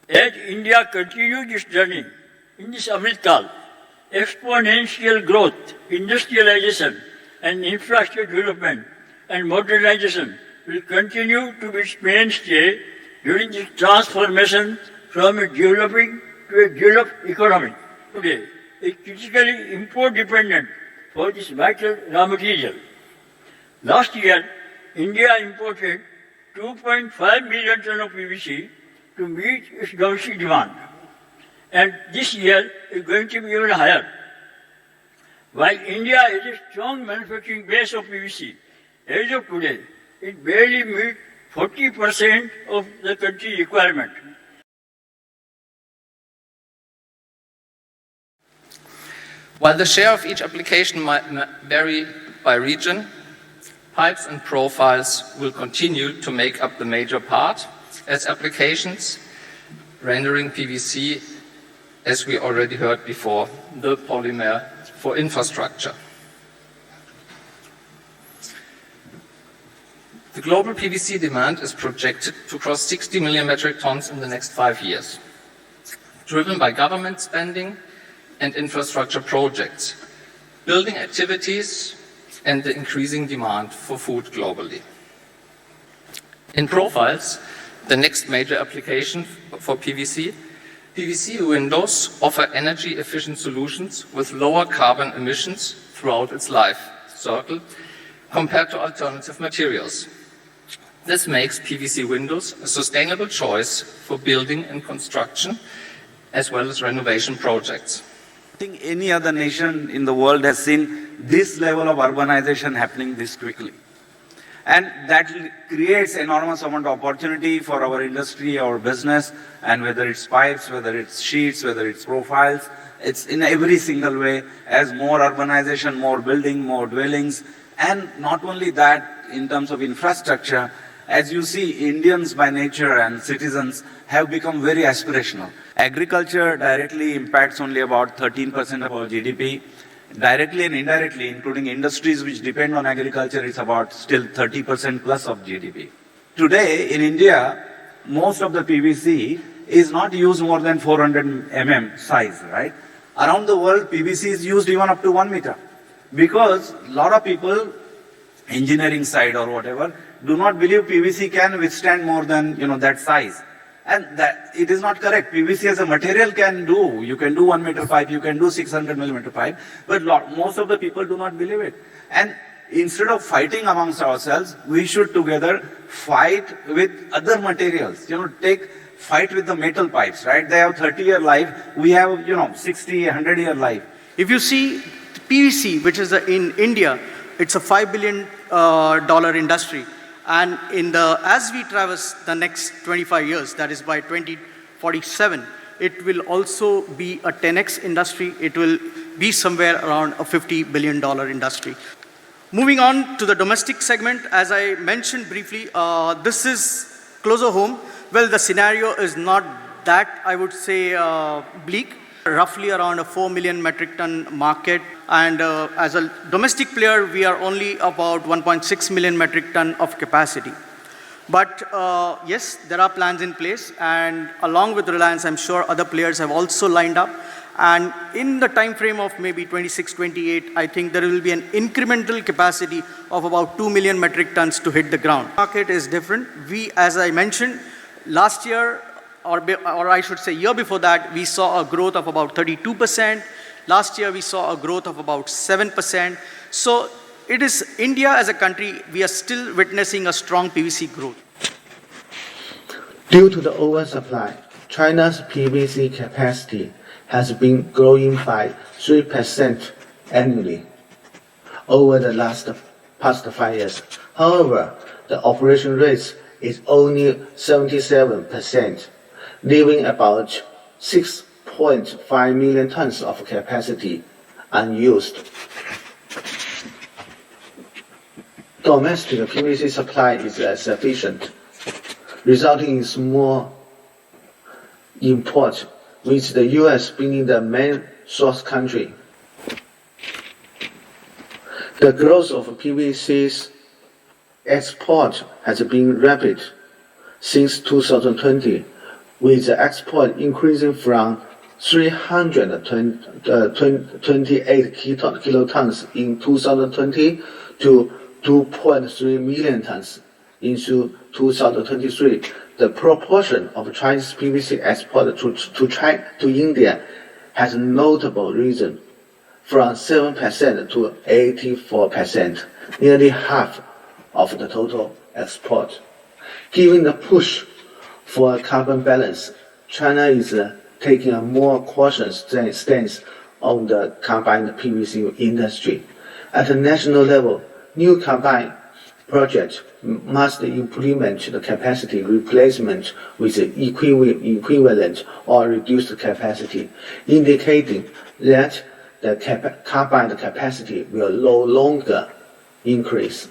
As India continues its journey in this Amritkal, exponential growth, industrialization, and infrastructure development and modernization will continue to be its mainstay during this transformation from a developing to a developed economy. Today is critically import dependent for this vital raw material. Last year, India imported 2.5 million tons of PVC to meet its domestic demand. And this year is going to be even higher. While India has a strong manufacturing base of PVC, as of today, it barely meets 40% of the country's requirement. While the share of each application might vary by region, pipes and profiles will continue to make up the major part as applications, rendering PVC, as we already heard before, the polymer for infrastructure. The global PVC demand is projected to cross 60 million metric tons in the next 5 years, driven by government spending and infrastructure projects, building activities, and the increasing demand for food globally. In profiles, the next major application for PVC windows offer energy-efficient solutions with lower carbon emissions throughout its life cycle compared to alternative materials. This makes PVC windows a sustainable choice for building and construction, as well as renovation projects. I think any other nation in the world has seen this level of urbanization happening this quickly. And that creates enormous amount of opportunity for our industry, our business, and whether it's pipes, whether it's sheets, whether it's profiles, it's in every single way. As more urbanization, more building, more dwellings, and not only that, in terms of infrastructure, as you see, Indians by nature and citizens have become very aspirational. Agriculture directly impacts only about 13% of our GDP. Directly and indirectly, including industries which depend on agriculture, it's about still 30% plus of GDP. Today, in India, most of the PVC is not used more than 400 mm size, right? Around the world, PVC is used even up to 1 meter. Because a lot of people, engineering side or whatever, do not believe PVC can withstand more than, that size. And that it is not correct. PVC as a material can do. You can do 1 meter pipe, you can do 600 millimeter pipe, but most of the people do not believe it. And instead of fighting amongst ourselves, we should together fight with other materials. Fight with the metal pipes, right? They have 30-year life. We have, 60, 100-year life. If you see PVC, which is in India, it's a $5 billion industry. And as we traverse the next 25 years, that is by 2047, it will also be a 10x industry. It will be somewhere around a $50 billion industry. Moving on to the domestic segment, as I mentioned briefly, this is closer home. Well, the scenario is not that, I would say, bleak. Roughly around a 4 million metric ton market. And as a domestic player, we are only about 1.6 million metric ton of capacity. But yes, there are plans in place. And along with Reliance, I'm sure other players have also lined up. And in the time frame of maybe 26, 28, I think there will be an incremental capacity of about 2 million metric tons to hit the ground. Market is different. We, as I mentioned, last year, or I should say year before that, we saw a growth of about 32%. Last year, we saw a growth of about 7%. So it is India as a country, we are still witnessing a strong PVC growth. Due to the oversupply, China's PVC capacity has been growing by 3% annually over the past 5 years. However, the operation rate is only 77%. Leaving about 6.5 million tons of capacity unused. Domestic PVC supply is sufficient, resulting in small import, with the U.S. being the main source country. The growth of PVC's export has been rapid since 2020, with the export increasing from 328 kilotons in 2020 to 2.3 million tons in 2023. The proportion of Chinese PVC export to India has notable risen from 7% to 84%, nearly half of the total export. Given the push for a carbon balance, China is taking a more cautious stance on the combined PVC industry. At the national level, new combined projects must implement the capacity replacement with equivalent or reduced capacity, indicating that the combined capacity will no longer increase.